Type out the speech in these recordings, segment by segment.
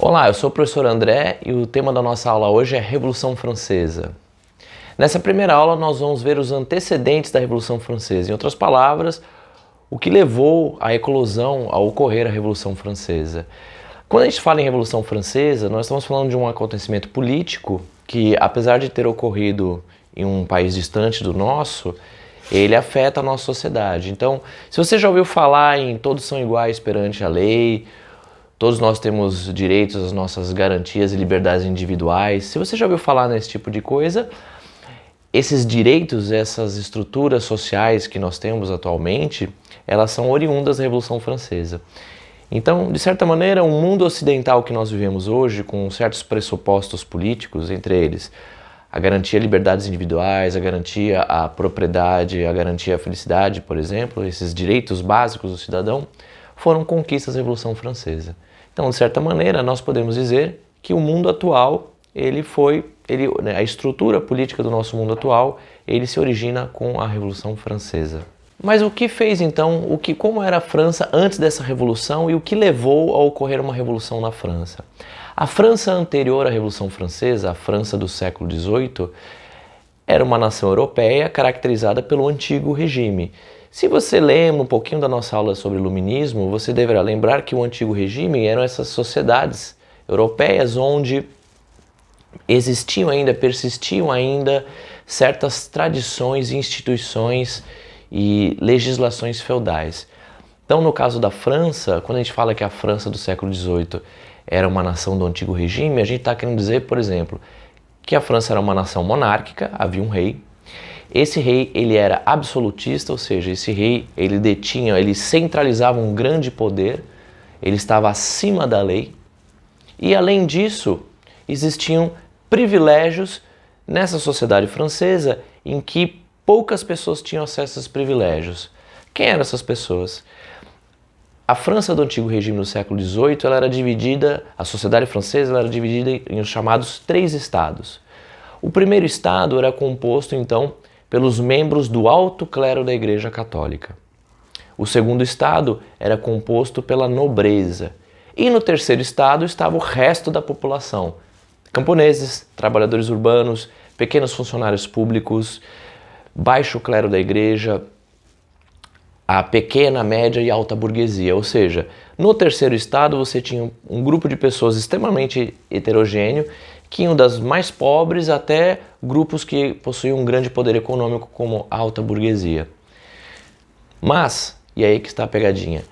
Olá, eu sou o professor André e o tema da nossa aula hoje é Revolução Francesa. Nessa primeira aula nós vamos ver os antecedentes da Revolução Francesa, em outras palavras, o que levou à eclosão, a ocorrer a Revolução Francesa. Quando a gente fala em Revolução Francesa, nós estamos falando de um acontecimento político que, apesar de ter ocorrido em um país distante do nosso, ele afeta a nossa sociedade. Então, se você já ouviu falar em todos são iguais perante a lei, todos nós temos direitos às nossas garantias e liberdades individuais. Se você já ouviu falar nesse tipo de coisa, esses direitos, essas estruturas sociais que nós temos atualmente, elas são oriundas da Revolução Francesa. Então, de certa maneira, o mundo ocidental que nós vivemos hoje, com certos pressupostos políticos, entre eles a garantia a liberdades individuais, a garantia à propriedade, a garantia à felicidade, por exemplo, esses direitos básicos do cidadão, foram conquistas da Revolução Francesa. Então, de certa maneira, nós podemos dizer que o mundo atual, a estrutura política do nosso mundo atual, ele se origina com a Revolução Francesa. Mas o que fez então, como era a França antes dessa revolução e o que levou a ocorrer uma revolução na França? A França anterior à Revolução Francesa, a França do século XVIII, era uma nação europeia caracterizada pelo antigo regime. Se você lembra um pouquinho da nossa aula sobre iluminismo, você deverá lembrar que o antigo regime eram essas sociedades europeias onde persistiam ainda certas tradições, instituições e legislações feudais. Então, no caso da França, quando a gente fala que a França do século XVIII era uma nação do antigo regime, a gente está querendo dizer, por exemplo, que a França era uma nação monárquica, havia um rei. Esse rei, ele era absolutista, ou seja, esse rei, ele centralizava um grande poder, ele estava acima da lei. E além disso, existiam privilégios nessa sociedade francesa em que poucas pessoas tinham acesso a esses privilégios. Quem eram essas pessoas? A França do antigo regime do século XVIII, a sociedade francesa era dividida em os chamados 3 estados. O primeiro estado era composto, então, pelos membros do alto clero da Igreja Católica. O segundo estado era composto pela nobreza. E no terceiro estado estava o resto da população: camponeses, trabalhadores urbanos, pequenos funcionários públicos, baixo clero da igreja, a pequena, média e alta burguesia. Ou seja, no terceiro estado você tinha um grupo de pessoas extremamente heterogêneo, que iam das mais pobres até grupos que possuíam um grande poder econômico como a alta burguesia. Mas, e aí que está a pegadinha,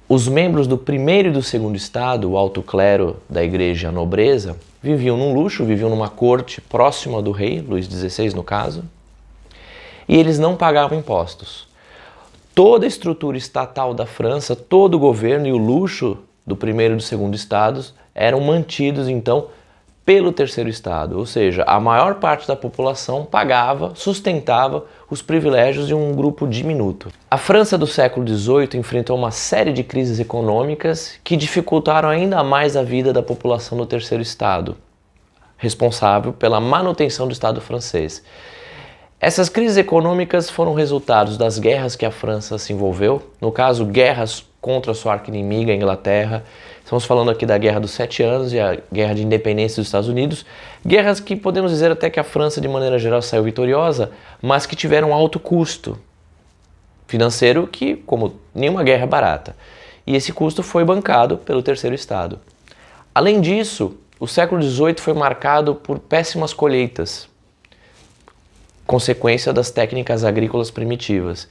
os membros do primeiro e do segundo estado, o alto clero da igreja e a nobreza, viviam num luxo, viviam numa corte próxima do rei, Luís XVI no caso, e eles não pagavam impostos. Toda a estrutura estatal da França, todo o governo e o luxo do primeiro e do segundo estados eram mantidos então pelo terceiro estado, ou seja, a maior parte da população sustentava os privilégios de um grupo diminuto. A França do século XVIII enfrentou uma série de crises econômicas que dificultaram ainda mais a vida da população do terceiro estado, responsável pela manutenção do Estado francês. Essas crises econômicas foram resultados das guerras que a França se envolveu, no caso, guerras contra a sua arqui-inimiga, a Inglaterra. Estamos falando aqui da Guerra dos 7 Anos e a Guerra de Independência dos Estados Unidos, guerras que podemos dizer até que a França, de maneira geral, saiu vitoriosa, mas que tiveram alto custo financeiro, que, como nenhuma guerra é barata. E esse custo foi bancado pelo terceiro estado. Além disso, o século XVIII foi marcado por péssimas colheitas, consequência das técnicas agrícolas primitivas.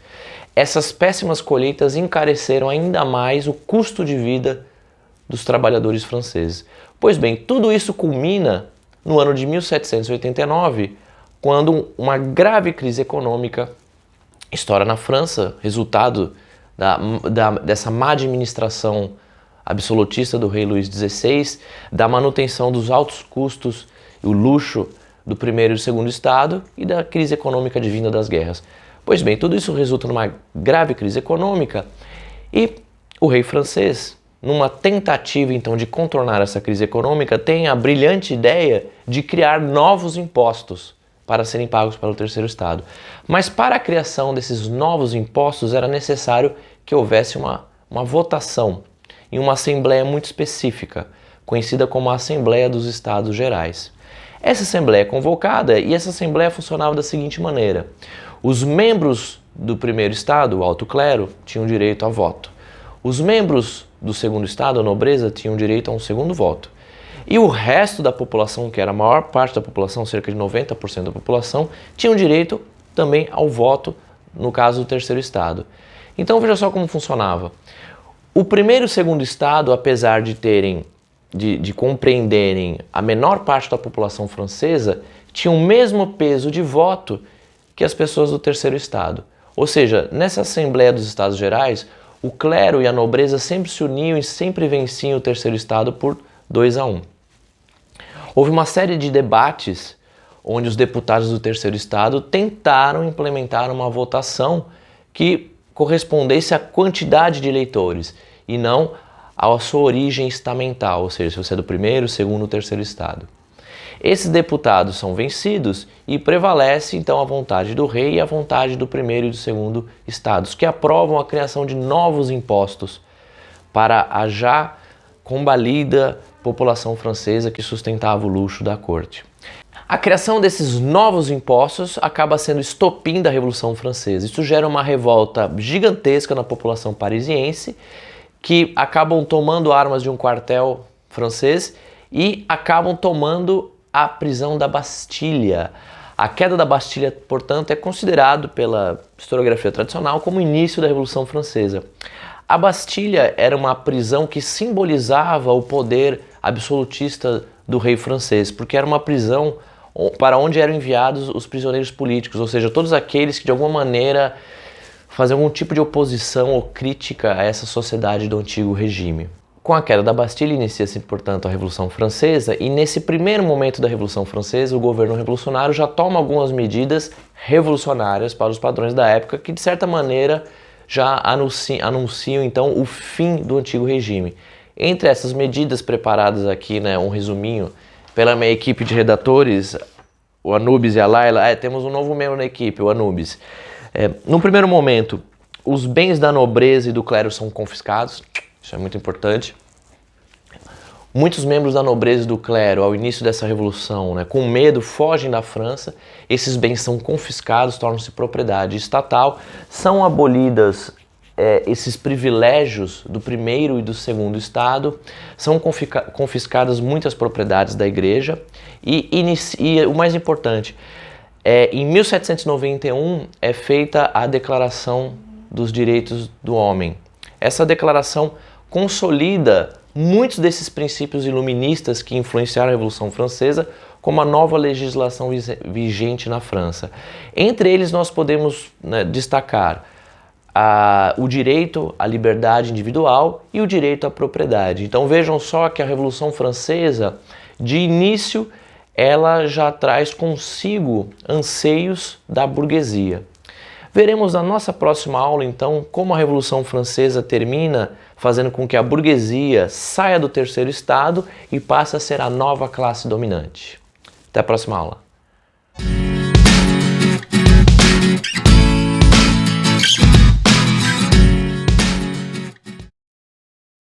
Essas péssimas colheitas encareceram ainda mais o custo de vida dos trabalhadores franceses. Pois bem, tudo isso culmina no ano de 1789, quando uma grave crise econômica estoura na França, resultado dessa má administração absolutista do rei Luís XVI, da manutenção dos altos custos e o luxo do primeiro e do segundo estado e da crise econômica advinda das guerras. Pois bem, tudo isso resulta numa grave crise econômica e o rei francês, numa tentativa então de contornar essa crise econômica, tem a brilhante ideia de criar novos impostos para serem pagos pelo terceiro estado. Mas para a criação desses novos impostos era necessário que houvesse uma votação em uma assembleia muito específica. conhecida como a Assembleia dos Estados Gerais. Essa Assembleia é convocada e essa Assembleia funcionava da seguinte maneira: os membros do primeiro Estado, o alto clero, tinham direito a voto. Os membros do segundo Estado, a nobreza, tinham direito a um segundo voto. E o resto da população, que era a maior parte da população, cerca de 90% da população, tinham direito também ao voto, no caso do terceiro Estado. Então veja só como funcionava. O primeiro e o segundo Estado, apesar de compreenderem a menor parte da população francesa, tinham o mesmo peso de voto que as pessoas do terceiro Estado. Ou seja, nessa Assembleia dos Estados Gerais, o clero e a nobreza sempre se uniam e sempre venciam o terceiro Estado por 2-1. Houve uma série de debates onde os deputados do terceiro Estado tentaram implementar uma votação que correspondesse à quantidade de eleitores e não à sua origem estamental, ou seja, se você é do primeiro, segundo ou terceiro Estado. Esses deputados são vencidos e prevalece então a vontade do rei e a vontade do primeiro e do segundo estados, que aprovam a criação de novos impostos para a já combalida população francesa que sustentava o luxo da corte. A criação desses novos impostos acaba sendo estopim da Revolução Francesa. Isso gera uma revolta gigantesca na população parisiense, que acabam tomando armas de um quartel francês e acabam tomando a prisão da Bastilha. A queda da Bastilha, portanto, é considerado pela historiografia tradicional como o início da Revolução Francesa. A Bastilha era uma prisão que simbolizava o poder absolutista do rei francês, porque era uma prisão para onde eram enviados os prisioneiros políticos, ou seja, todos aqueles que de alguma maneira faziam algum tipo de oposição ou crítica a essa sociedade do antigo regime. Com a queda da Bastilha inicia-se, portanto, a Revolução Francesa e nesse primeiro momento da Revolução Francesa o governo revolucionário já toma algumas medidas revolucionárias para os padrões da época que de certa maneira já anunciam então o fim do antigo regime. Entre essas medidas preparadas aqui, um resuminho, pela minha equipe de redatores, o Anubis e a Laila, temos um novo membro na equipe, o Anubis. No primeiro momento, os bens da nobreza e do clero são confiscados, isso é muito importante. Muitos membros da nobreza e do clero, ao início dessa revolução, com medo, fogem da França, esses bens são confiscados, tornam-se propriedade estatal, são abolidas esses privilégios do primeiro e do segundo Estado, são confiscadas muitas propriedades da igreja e o mais importante, em 1791 é feita a Declaração dos Direitos do Homem. Essa declaração consolida muitos desses princípios iluministas que influenciaram a Revolução Francesa como a nova legislação vigente na França. Entre eles nós podemos destacar o direito à liberdade individual e o direito à propriedade. Então vejam só que a Revolução Francesa, de início, ela já traz consigo anseios da burguesia. Veremos na nossa próxima aula, então, como a Revolução Francesa termina fazendo com que a burguesia saia do terceiro Estado e passe a ser a nova classe dominante. Até a próxima aula.